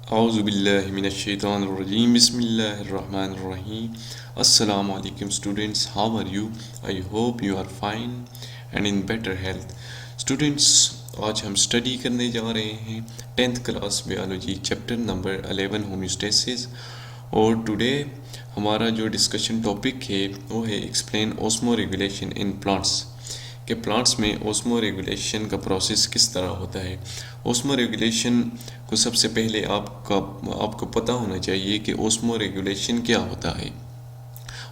Auzubillahiminash-shaytanir-rajeem. Bismillahir-rahmanir-rahim. Assalamu alaikum students. How are you? I hope you are fine and in better health. Students, आज हम study करने जा रहे हैं 10th class biology chapter number 11 homeostasis. और today हमारा जो डिस्कशन टॉपिक है वो है explain osmo regulation in plants, कि प्लांट्स में ऑस्मो रेगुलेशन का प्रोसेस किस तरह होता है। ऑस्मो रेगुलेशन को सबसे पहले आपको पता होना चाहिए कि ऑस्मो रेगुलेशन क्या होता है।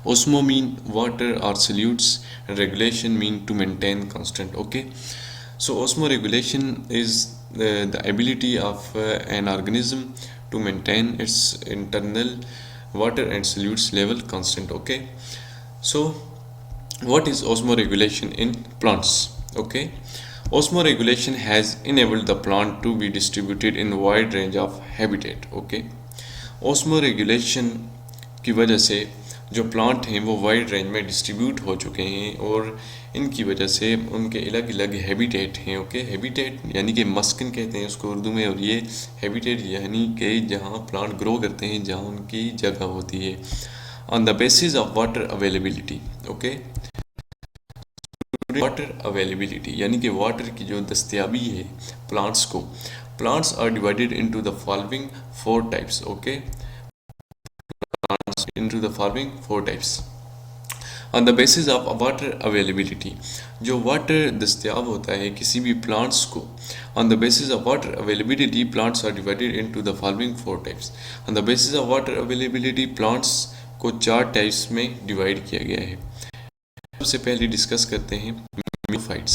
ऑस्मो मीन वाटर और solutes, regulation mean to maintain constant. Okay, so osmoregulation is the ability of an organism to maintain its internal water and solutes level constant. Okay, so what is osmoregulation in plants? Okay, osmoregulation has enabled the plant to be distributed in wide range of habitat. Okay, osmoregulation की वजह से जो plant हैं वो wide range में distribute हो चुके हैं और इनकी वजह से उनके अलग अलग हैबिटेट हैं। ओके, हैबिटेट यानी कि मस्कन कहते हैं उसको उर्दू में, और ये हैबिटेट यानी कि जहाँ प्लांट ग्रो करते हैं, जहाँ उनकी जगह होती है। On the basis of water availability. Okay, water availability यानी कि वाटर की जो दस्तयाबी है प्लांट्स को, plants are divided into the following 4 types. Okay, into the following 4 types on the basis of water availability। जो वाटर दस्तयाब होता है किसी भी प्लांट्स को, on the basis of water availability plants are divided into the following 4 types। on the basis of water availability plants को 4 types में divide किया गया है। सबसे पहले डिस्कस करते हैं मीजोफाइट्स।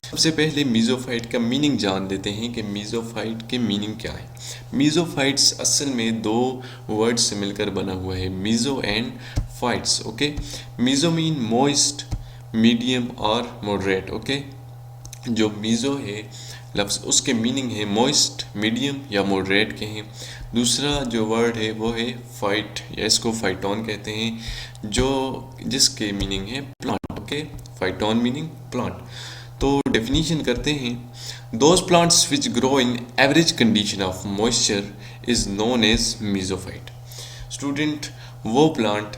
सबसे पहले मीजोफाइट का मीनिंग जान लेते हैं कि मीजोफाइट के मीनिंग क्या है। मीजोफाइट्स असल में 2 वर्ड से मिलकर बना हुआ है, meso and phytes. Okay, meso mean moist, medium और मॉडरेट। ओके, जो मीजो है लफ्ज़ उसके मीनिंग है मॉइस्ट, मीडियम या मॉडरेट के हैं। दूसरा जो वर्ड है वो है फाइट, या इसको फाइटोन कहते हैं, जो जिसके मीनिंग है plant. Okay, phyton meaning plant. तो डेफिनेशन करते हैं, those plants which grow in average condition of moisture is known as mesophyte. Student, वो प्लांट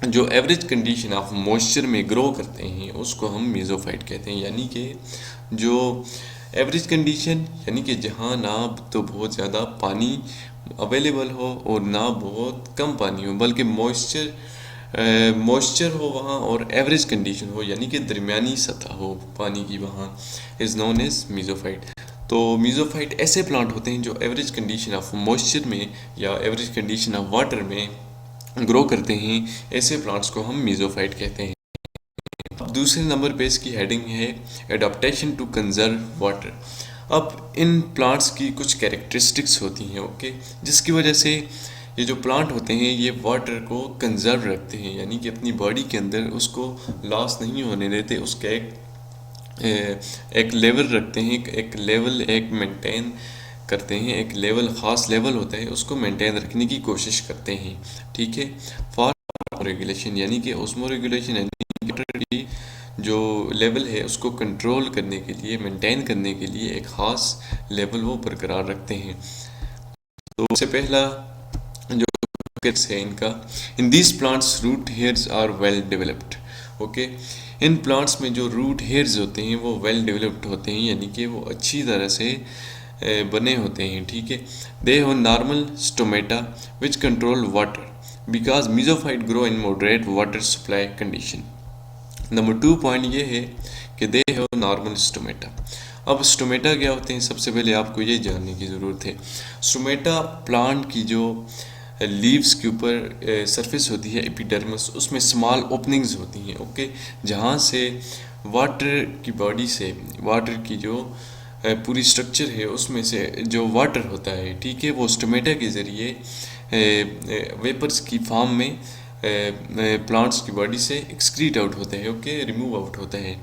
जो एवरेज कंडीशन ऑफ मॉइस्चर में ग्रो करते हैं उसको हम मीजोफाइट कहते हैं। यानी कि जो एवरेज कंडीशन यानी कि जहाँ ना तो बहुत ज़्यादा पानी अवेलेबल हो और ना बहुत कम पानी हो, बल्कि मॉइस्चर हो वहाँ और एवरेज कंडीशन हो यानी कि दरमियानी सतह हो पानी की, वहाँ इज़ नोन एज मीजोफाइट। तो मीजोफाइट ऐसे प्लांट होते हैं जो एवरेज कंडीशन ऑफ मॉइस्चर में या एवरेज कंडीशन ऑफ वाटर में ग्रो करते हैं। ऐसे प्लांट्स को हम मीजोफाइट कहते हैं। दूसरे नंबर पे इसकी हेडिंग है एडाप्टेशन टू कंजर्व वाटर। अब इन प्लांट्स की कुछ कैरेक्टरिस्टिक्स होती हैं, ओके, जिसकी वजह से ये जो प्लांट होते हैं ये वाटर को कंजर्व रखते हैं, यानी कि अपनी बॉडी के अंदर उसको लॉस नहीं होने देते, उसका एक लेवल रखते हैं, एक लेवल एक मेंटेन करते हैं, एक लेवल ख़ास लेवल होता है उसको मेंटेन रखने की कोशिश करते हैं। ठीक है, फॉर रेगुलेशन यानी कि ऑस्मो रेगुलेशन यानी वाटर की जो लेवल है उसको कंट्रोल करने के लिए, मेंटेन करने के लिए एक ख़ास लेवल वो बरकरार रखते हैं। तो सबसे पहला जो है इनका, in these plants root hairs are well developed. Okay, इन प्लांट्स में जो रूट हेयर्स होते हैं वो वेल डेवलप्ड होते हैं, यानी कि वो अच्छी तरह से बने होते हैं। ठीक है, they have normal stomata which control water because mesophyte grow in moderate water supply condition. Number 2 point ये है कि दे हैव नॉर्मल स्टोमेटा। अब स्टोमेटा क्या होते हैं, सबसे पहले आपको ये जानने की ज़रूरत है। स्टोमेटा प्लांट की जो लीव्स के ऊपर सरफेस होती है एपिडर्मिस, उसमें स्मॉल ओपनिंग्स होती हैं। ओके, जहाँ से वाटर की बॉडी से वाटर की जो पूरी स्ट्रक्चर है उसमें से जो वाटर होता है, ठीक है, वो स्टोमेटा के ज़रिए वेपर्स की फॉर्म में प्लांट्स की बॉडी से एक्सक्रीट आउट होता है। ओके, रिमूव आउट होता है।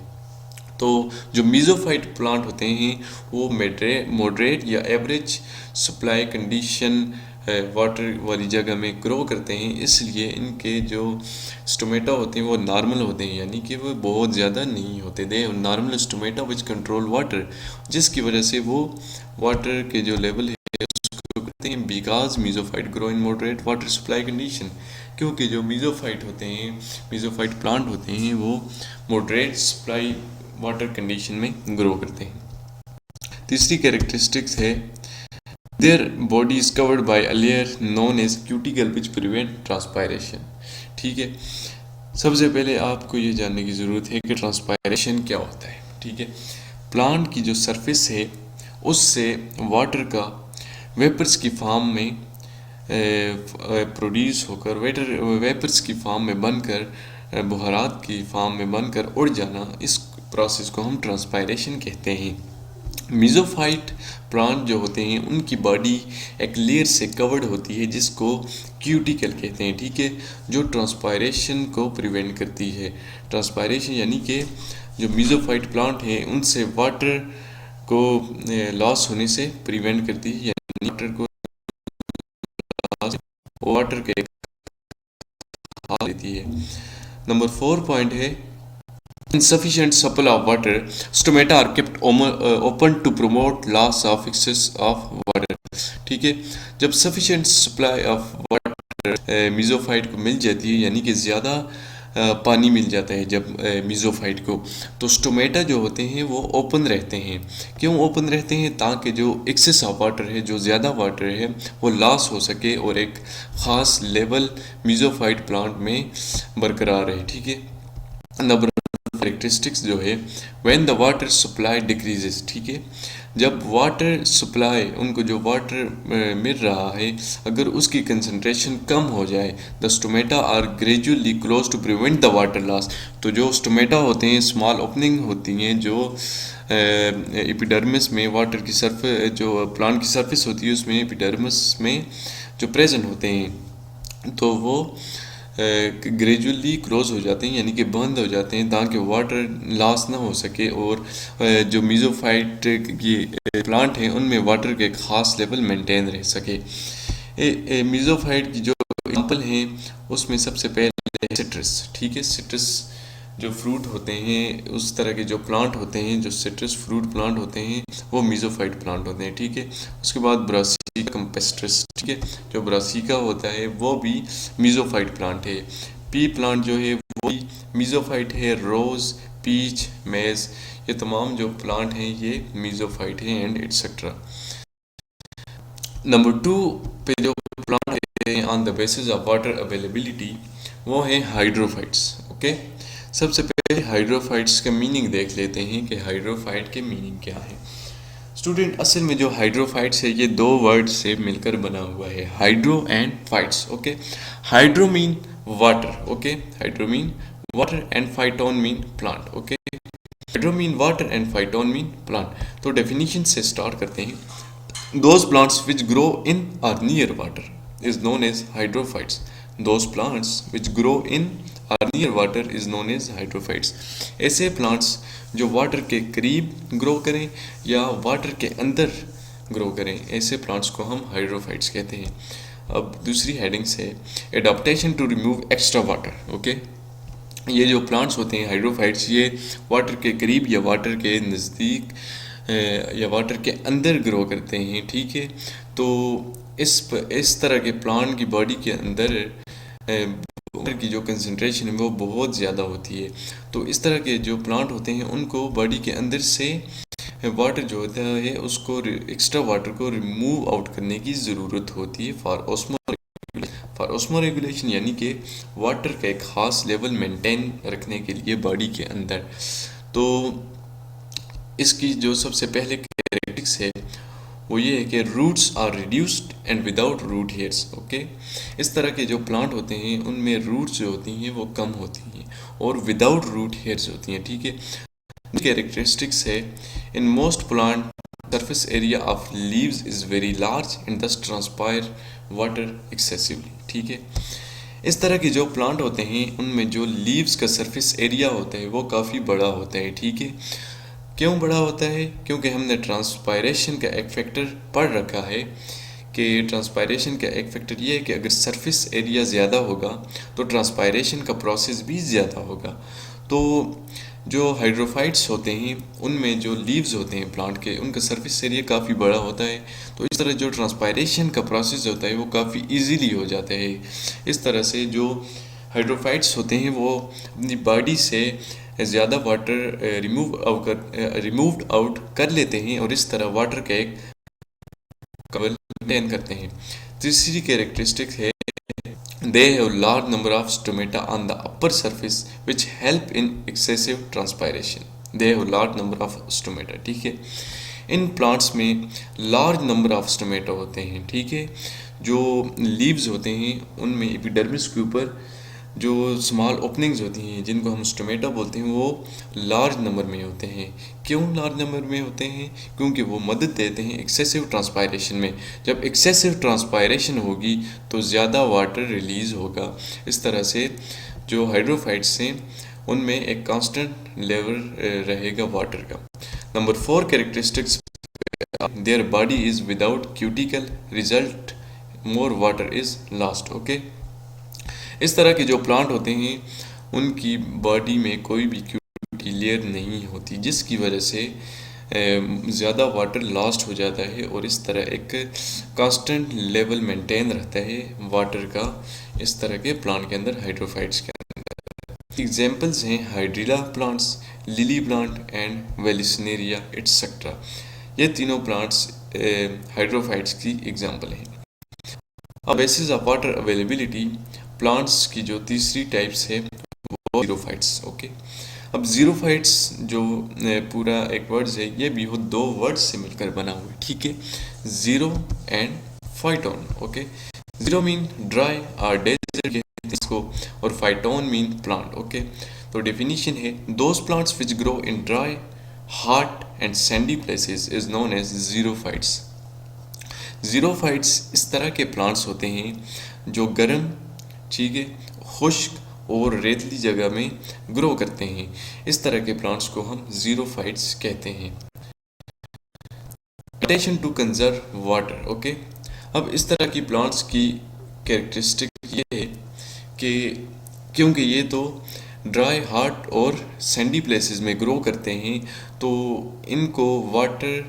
तो जो मीजोफाइट प्लांट होते हैं वो मॉडरेट या एवरेज सप्लाई कंडीशन वाटर वाली जगह में ग्रो करते हैं, इसलिए इनके जो स्टोमेटा होते हैं वो नॉर्मल होते हैं, यानी कि वो बहुत ज़्यादा नहीं होते। They normal stomata which control water, जिसकी वजह से वो वाटर के जो लेवल है उसको हैं because mesophyte grow in moderate water supply condition, क्योंकि जो मीजोफाइट होते हैं, मीजोफाइट प्लांट होते हैं, वो मॉडरेट सप्लाई वाटर कंडीशन में ग्रो करते हैं। तीसरी कैरेक्टरिस्टिक्स है their body is covered by a layer known as cuticle which prevent transpiration. ठीक है, सबसे पहले आपको ये जानने की ज़रूरत है कि ट्रांसपायरेशन क्या होता है। ठीक है, प्लांट की जो सरफेस है उससे वाटर का वेपर्स की फॉर्म में प्रोड्यूस होकर वेपर्स की फॉर्म में बनकर बुहारात की फॉर्म में बनकर उड़ जाना, इस प्रोसेस को हम ट्रांसपायरेशन कहते हैं। मीजोफाइट प्लांट जो होते हैं उनकी बॉडी एक लेयर से कवर्ड होती है जिसको क्यूटिकल कहते हैं। ठीक है, जो ट्रांसपायरेशन को प्रिवेंट करती है। ट्रांसपायरेशन यानी कि जो मीजोफाइट प्लांट हैं उनसे वाटर को लॉस होने से प्रिवेंट करती है, यानी वाटर के हाल देती है। नंबर 4 पॉइंट है insufficient supply of water. Stomata are kept open to promote loss of excess of water. ठीक है, जब sufficient supply of water मीजोफाइट को मिल जाती है, यानी कि ज़्यादा पानी मिल जाता है जब मीजोफाइट को, तो स्टोमेटा जो होते हैं वो ओपन रहते हैं। क्यों ओपन रहते हैं? ताकि जो एक्सेस ऑफ वाटर है, जो ज़्यादा वाटर है, वो लॉस हो सके और एक ख़ास लेवल मीजोफाइट प्लांट में बरकरार रहे। ठीक है, नंबर कैरेक्टरिस्टिक्स जो है when the water supply decreases. ठीक है, जब वाटर सप्लाई, उनको जो वाटर मिल रहा है, अगर उसकी कंसंट्रेशन कम हो जाए, the stomata are gradually close to prevent the water loss. तो जो स्टोमेटा होते हैं, स्मॉल ओपनिंग होती हैं जो एपिडर्मिस में, वाटर की सरफेस, जो प्लांट की सरफेस होती है उसमें एपिडर्मिस में जो प्रेजेंट होते हैं, तो वो ग्रेजुअली क्लोज हो जाते हैं, यानी कि बंद हो जाते हैं, ताकि वाटर लॉस ना हो सके और जो मीजोफाइट की प्लांट हैं उनमें वाटर के ख़ास लेवल मेंटेन रह सके। मीजोफाइट की जो एग्जाम्पल हैं उसमें सबसे पहले सिट्रस। ठीक है, सिट्रस जो फ्रूट होते हैं, उस तरह के जो प्लांट होते हैं, जो सिट्रस फ्रूट प्लांट होते हैं, वो मीजोफाइट प्लांट होते हैं। ठीक है, उसके बाद ब्रासिका कैम्पेस्ट्रस। ठीक है, जो ब्रासिका होता है वो भी मीजोफाइट प्लांट है। पी प्लांट जो है वो भी मीजोफाइट है। रोज़, पीच, मेज, ये तमाम जो प्लांट हैं ये मीजोफाइट हैं एंड एटसेट्रा। नंबर 2 पे जो प्लांट है on the basis of water availability, वो है हाइड्रोफाइट्स। ओके, सबसे पहले हाइड्रोफाइट्स का मीनिंग देख लेते हैं कि हाइड्रोफाइट के मीनिंग क्या है। स्टूडेंट, असल में जो हाइड्रोफाइट्स है ये दो वर्ड से मिलकर बना हुआ है, hydro and phytes. Okay, hydro mean water, okay, hydro mean water and phyton mean plant. Okay, hydro mean water and phyton mean plant. तो डेफिनेशन से स्टार्ट करते हैं। Those plants which grow in or near water is known as hydrophytes. Those plants which grow in or near water is known as hydrophytes. ऐसे plants जो water के करीब grow करें या वाटर के अंदर ग्रो करें, ऐसे प्लांट्स को हम हाइड्रोफाइट्स कहते हैं। अब दूसरी हेडिंग्स है adaptation to remove extra water. Okay, ये जो प्लांट्स होते हैं हाइड्रोफाइट्स, ये वाटर के करीब या वाटर के नज़दीक या वाटर के अंदर ग्रो करते हैं। ठीक है, तो इस तरह के प्लांट की बॉडी के अंदर वाटर की जो कंसंट्रेशन है वो बहुत ज़्यादा होती है। तो इस तरह के जो प्लांट होते हैं उनको बॉडी के अंदर से वाटर जो होता है उसको, एक्स्ट्रा वाटर को रिमूव आउट करने की ज़रूरत होती है फॉर ऑस्मोरेगुलेशन, यानी कि वाटर का एक ख़ास लेवल मेंटेन रखने के लिए बॉडी के अंदर। तो इसकी जो सबसे पहले कैरेक्टरिस्टिक्स है वो ये है कि roots are reduced and without root hairs. Okay, इस तरह के जो प्लांट होते हैं उनमें रूट्स जो होती हैं वो कम होती हैं और विदाउट रूट हेयर्स होती हैं। ठीक है, कैरेक्टरिस्टिक्स है in most plant surface area of leaves is very large and दस ट्रांसपायर वाटर एक्सेसिवली। ठीक है, इस तरह के जो प्लांट होते हैं उनमें जो लीव्स का सरफेस एरिया होता है वो काफ़ी बड़ा होता है। ठीक है, क्यों बड़ा होता है? क्योंकि हमने ट्रांसपायरेशन का एक फैक्टर पढ़ रखा है कि ट्रांसपायरेशन का एक फैक्टर ये है कि अगर सरफेस एरिया ज़्यादा होगा तो ट्रांसपायरेशन का प्रोसेस भी ज़्यादा होगा। तो जो हाइड्रोफाइट्स होते हैं उनमें जो लीव्स होते हैं प्लांट के, उनका सरफेस एरिया काफ़ी बड़ा होता है, तो इस तरह जो ट्रांसपायरेशन का प्रोसेस होता है वो काफ़ी इजीली हो जाता है। इस तरह से जो हाइड्रोफाइट्स होते हैं वो अपनी बॉडी से ज़्यादा वाटर रिमूव्ड आउट कर लेते हैं और इस तरह वाटर का एक कवल मेंटेन करते हैं। तीसरी कैरेक्टरिस्टिक है they have large number of stomata on the upper surface which help in excessive transpiration. they have large number of stomata, ठीक है। इन प्लांट्स में लार्ज नंबर ऑफ स्टोमेटा होते हैं, ठीक है। जो लीव्स होते हैं उनमें एपिडर्मिस के ऊपर जो स्मॉल ओपनिंग्स होती हैं जिनको हम स्टोमेटा बोलते हैं वो लार्ज नंबर में होते हैं। क्यों लार्ज नंबर में होते हैं? क्योंकि वो मदद देते हैं एक्सेसिव ट्रांसपायरेशन में। जब एक्सेसिव ट्रांसपायरेशन होगी तो ज़्यादा वाटर रिलीज़ होगा। इस तरह से जो हाइड्रोफाइट्स हैं उनमें एक कांस्टेंट लेवल रहेगा वाटर का। Number 4 characteristics, their body is without cuticle, result more water is lost. Okay, इस तरह के जो प्लांट होते हैं उनकी बॉडी में कोई भी क्यूटी लेयर नहीं होती, जिसकी वजह से ज़्यादा वाटर लॉस्ट हो जाता है और इस तरह एक कांस्टेंट लेवल मेंटेन रहता है वाटर का इस तरह के प्लांट के अंदर, हाइड्रोफाइट्स के अंदर। एग्जांपल्स हैं hydrilla plants, lily plant and Vallisneria etcetera. ये तीनों प्लांट्स हाइड्रोफाइट्स की एग्जांपल हैं। अब basis of water availability, plants की जो तीसरी टाइप्स है वो जीरोफाइट्स। ओके, अब जीरोफाइट्स जो पूरा एक वर्ड्स है ये भी वो दो वर्ड्स से मिलकर बना हुआ है, ठीक है। Xero and phyton. Okay, xero mean dry और डेजर्ट इसको, और फाइटोन मीन प्लांट। ओके, तो डेफिनेशन है those plants which grow in dry, hot and sandy places is known as xerophytes. Xerophytes इस तरह के प्लांट्स होते हैं जो गर्म, ठीक है, खुश्क और रेतली जगह में ग्रो करते हैं। इस तरह के प्लांट्स को हम जीरोफाइट्स कहते हैं। Attention to conserve water. Okay, अब इस तरह की प्लांट्स की कैरेक्टरिस्टिक ये है कि क्योंकि ये तो ड्राई, हॉट और सैंडी प्लेसेस में ग्रो करते हैं तो इनको वाटर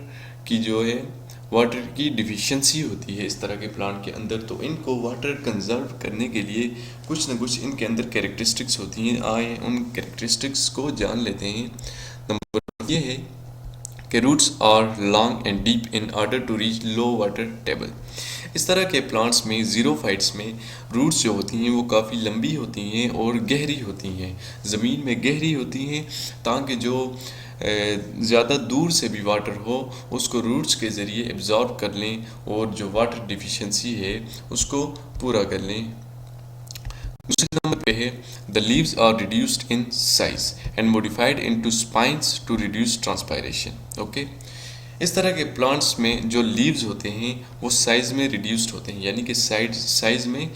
की जो है वाटर की डिफिशियंसी होती है इस तरह के प्लांट के अंदर, तो इनको वाटर कंजर्व करने के लिए कुछ न कुछ इनके अंदर कैरेक्टरिस्टिक्स होती हैं। आए उन कैरेक्टरिस्टिक्स को जान लेते हैं। नंबर ये है कि roots are long and deep in order to reach low water table. इस तरह के प्लांट्स में, जीरोफाइट्स में, रूट्स जो होती हैं वो काफ़ी लंबी होती हैं और गहरी होती हैं, ज़मीन में गहरी होती हैं ताकि जो ज़्यादा दूर से भी वाटर हो उसको रूट्स के ज़रिए एब्जॉर्ब कर लें और जो वाटर डिफिशिएंसी है उसको पूरा कर लें। दूसरे नंबर पे है the leaves are reduced in size and modified into spines to reduce transpiration. Okay, इस तरह के प्लांट्स में जो लीव्स होते हैं वो साइज़ में रिड्यूस्ड होते हैं, यानी कि साइज़ में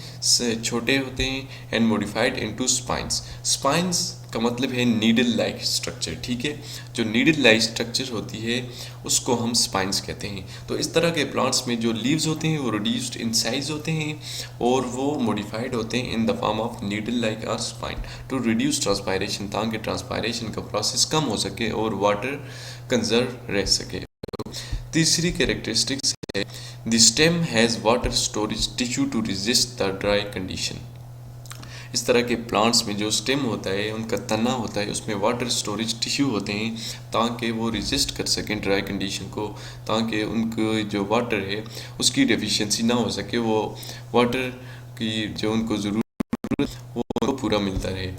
छोटे होते हैं, and modified into spines. Spines का मतलब है नीडल लाइक स्ट्रक्चर, ठीक है। जो नीडल लाइक स्ट्रक्चर होती है उसको हम स्पाइंस कहते हैं। तो इस तरह के प्लांट्स में जो लीव्स होते हैं वो रिड्यूस्ड इन साइज होते हैं और वो मॉडिफाइड होते हैं in the form of needle like और स्पाइन टू रिड्यूस ट्रांसपायरेशन, ताकि ट्रांसपायरेशन का प्रोसेस कम हो सके और वाटर कंजर्व रह सके। तीसरी कैरेक्टरिस्टिक्स है the stem has water storage tissue to resist the dry condition. इस तरह के प्लांट्स में जो स्टेम होता है, उनका तना होता है, उसमें वाटर स्टोरेज टिश्यू होते हैं ताकि वो रेजिस्ट कर सकें ड्राई कंडीशन को, ताकि उनको जो वाटर है उसकी डेफिशिएंसी ना हो सके, वो वाटर की जो उनको ज़रूरत वो उनको पूरा मिलता रहे।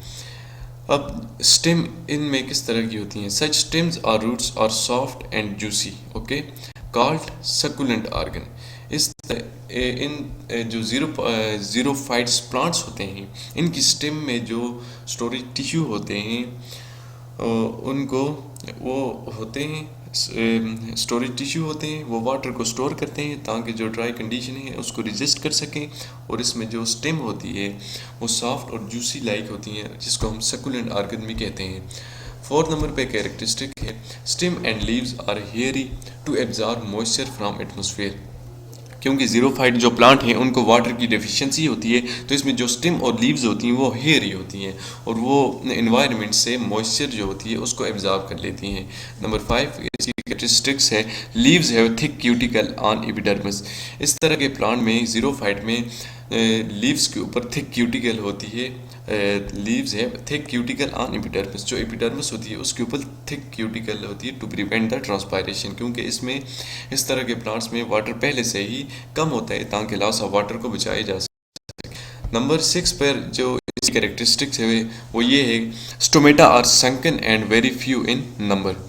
अब स्टेम इनमें किस तरह की होती हैं? सच स्टेम्स और roots are soft and juicy, okay, called succulent organ. इस इन जो जीरोफाइट्स प्लांट्स होते हैं इनकी स्टेम में जो स्टोरेज टिश्यू होते हैं उनको वो होते हैं स्टोरेज टिश्यू होते हैं, वो वाटर को स्टोर करते हैं ताकि जो ड्राई कंडीशन है उसको रेजिस्ट कर सकें। और इसमें जो स्टेम होती है वो सॉफ्ट और जूसी लाइक होती हैं, जिसको हम सकुलेंट ऑर्गन भी कहते हैं। 4 नंबर पे कैरेक्टरिस्टिक है stem and leaves are hairy to absorb moisture from atmosphere. क्योंकि ज़ीरोफाइट जो प्लांट हैं उनको वाटर की डेफिशिएंसी होती है, तो इसमें जो स्टेम और लीव्स होती हैं वो हेयरी होती हैं और वो इन्वायरमेंट से मॉइस्चर जो होती है उसको एब्जॉर्ब कर लेती हैं। नंबर 5 इसकी कैरेक्टरिस्टिक्स है, leaves have thick cuticle on epidermis. इस तरह के प्लांट में ज़ीरोफाइट में लीव्स के ऊपर थिक क्यूटिकल होती है, लीव्स है थिक क्यूटिकल ऑन एपिडर्मिस, जो एपिडर्मिस होती है उसके ऊपर थिक क्यूटिकल होती है टू प्रिवेंट द ट्रांसपायरेशन, क्योंकि इसमें इस तरह के प्लांट्स में वाटर पहले से ही कम होता है ताकि लॉस ऑफ वाटर को बचाया जा सके। नंबर 6 पर जो इसकी कैरेक्टरिस्टिक्स है वो ये है, stomata are sunken and very few in number.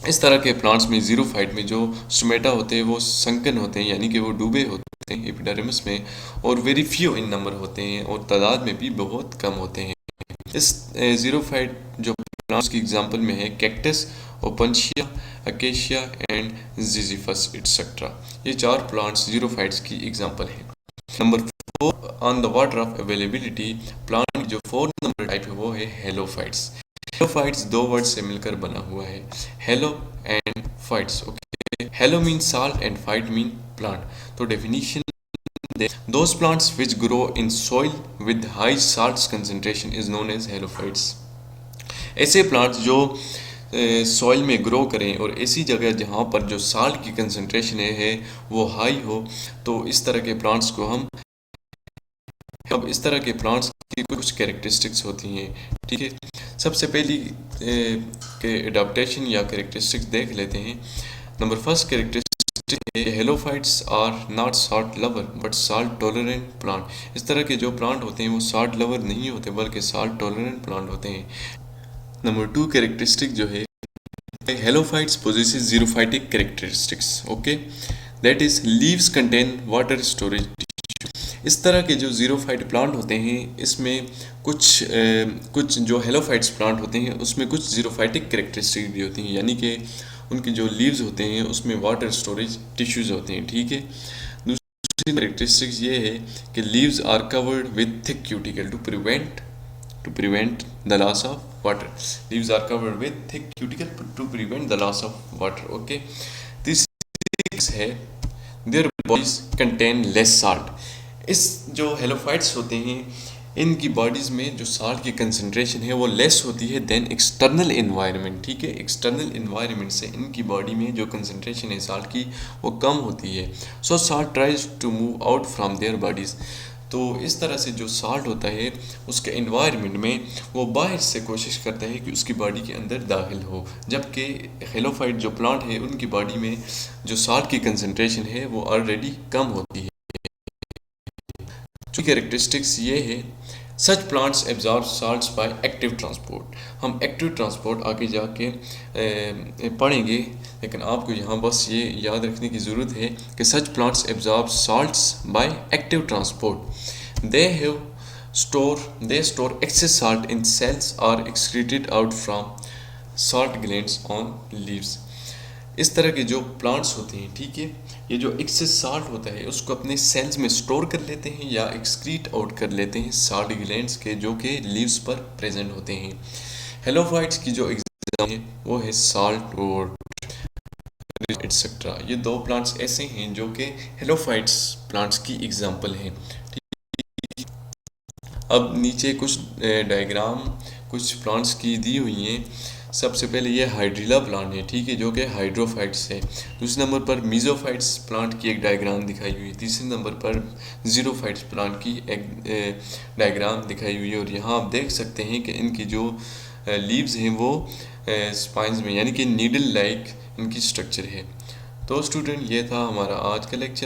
इस तरह के प्लांट्स में ज़ीरोफाइट में जो स्टोमेटा होते हैं वो संकन होते हैं, यानी कि वो डूबे होते हैं एपिडर्मिस में, और वेरी फ्यू इन नंबर होते हैं और तादाद में भी बहुत कम होते हैं। इस ज़ीरोफाइट जो प्लांट्स की एग्जांपल में है cactus, opuntia, acacia and ziziphus etcetera. ये 4 प्लांट्स ज़ीरोफाइट्स की एग्जांपल हैं। Number 4 on the water of availability, plant जो 4 नंबर टाइप है वो है हेलोफाइट्स। हेलोफाइट्स 2 वर्ड से मिलकर बना हुआ है, hello and phytes. Okay, hello mean salt and fight mean plant. तो definition, those plants which grow in soil with high salts concentration is known as halophytes। ऐसे प्लांट्स जो सॉइल में grow करें और ऐसी जगह जहाँ पर जो साल्ट की कंसंट्रेशन है वो हाई हो, तो इस तरह के प्लांट्स को हम, अब इस तरह के प्लांट्स की कुछ कैरेक्टरिस्टिक्स होती हैं, ठीक है। सबसे पहली के एडाप्टेशन या कैरेक्टरिस्टिक्स देख लेते हैं। Number first characteristic, halophytes are not salt lover but salt tolerant plant. इस तरह के जो प्लांट होते हैं वो साल्ट लवर नहीं होते बल्कि साल्ट टॉलरेंट प्लांट होते हैं। नंबर 2 कैरेक्टरिस्टिक जो है, halophytes possesses xerophytic characteristics, okay, that is leaves contain water storage. इस तरह के जो ज़ीरोफाइट प्लांट होते हैं इसमें कुछ जो हेलोफाइट्स प्लांट होते हैं उसमें कुछ ज़ीरोफाइटिक कैरेक्टरिस्टिक भी होती हैं, यानी कि उनके जो लीव्स होते हैं उसमें वाटर स्टोरेज टिश्यूज़ होते हैं, ठीक है। दूसरी कैरेक्टरिस्टिक्स ये है कि leaves are covered with thick cuticle to prevent the loss of water. Leaves are covered with thick cuticle to prevent the loss of water, okay. तीसरी है their bodies contain less salt. इस जो halophytes होते हैं इनकी bodies में जो salt की कंसंट्रेशन है वो लेस होती है देन एक्सटर्नल इन्वायरमेंट, ठीक है। एक्सटर्नल इन्वायरमेंट से इनकी बॉडी में जो कंसंट्रेशन है साल्ट की वो कम होती है। So salt tries to move out from their bodies. तो इस तरह से जो साल्ट होता है उसके इन्वायरमेंट में वो बाहर से कोशिश करता है कि उसकी बॉडी के अंदर दाखिल हो, जबकि हेलोफाइट जो प्लांट है उनकी बॉडी में जो साल्ट की कंसंट्रेशन है वो ऑलरेडी कम होती है। जो कैरेक्टरिस्टिक्स ये है, सच plants absorb salts by active transport. हम एक्टिव ट्रांसपोर्ट आगे जाके पढ़ेंगे, लेकिन आपको यहाँ बस ये याद रखने की ज़रूरत है कि such plants absorb salts by active transport. They store excess salt in cells are excreted out from salt glands on leaves. इस तरह के जो प्लांट्स होते हैं, ठीक है, ये जो एक्सेस साल्ट होता है उसको अपने सेल्स में स्टोर कर लेते हैं या एक्सक्रीट आउट कर लेते हैं साल्ट ग्लैंड्स के, जो कि लीव्स पर प्रेजेंट होते हैं। हेलोफाइट्स की जो एग्जाम्पल है वो है साल्ट और एटसेट्रा। ये 2 प्लांट्स ऐसे हैं जो कि हेलोफाइट्स प्लांट्स की एग्जाम्पल हैं। अब नीचे कुछ डायग्राम कुछ प्लांट्स की दी हुई हैं। सबसे पहले ये हाइड्रिला प्लांट है, ठीक है, जो कि हाइड्रोफाइट्स है। दूसरे नंबर पर मीजोफाइट्स प्लांट की एक डायग्राम दिखाई हुई है। तीसरे नंबर पर ज़ीरोफाइट्स प्लांट की एक डायग्राम दिखाई हुई है। और यहाँ आप देख सकते हैं कि इनकी जो लीव्स हैं वो स्पाइंस में, यानी कि नीडल लाइक इनकी स्ट्रक्चर है। तो स्टूडेंट ये था हमारा आज का लेक्चर।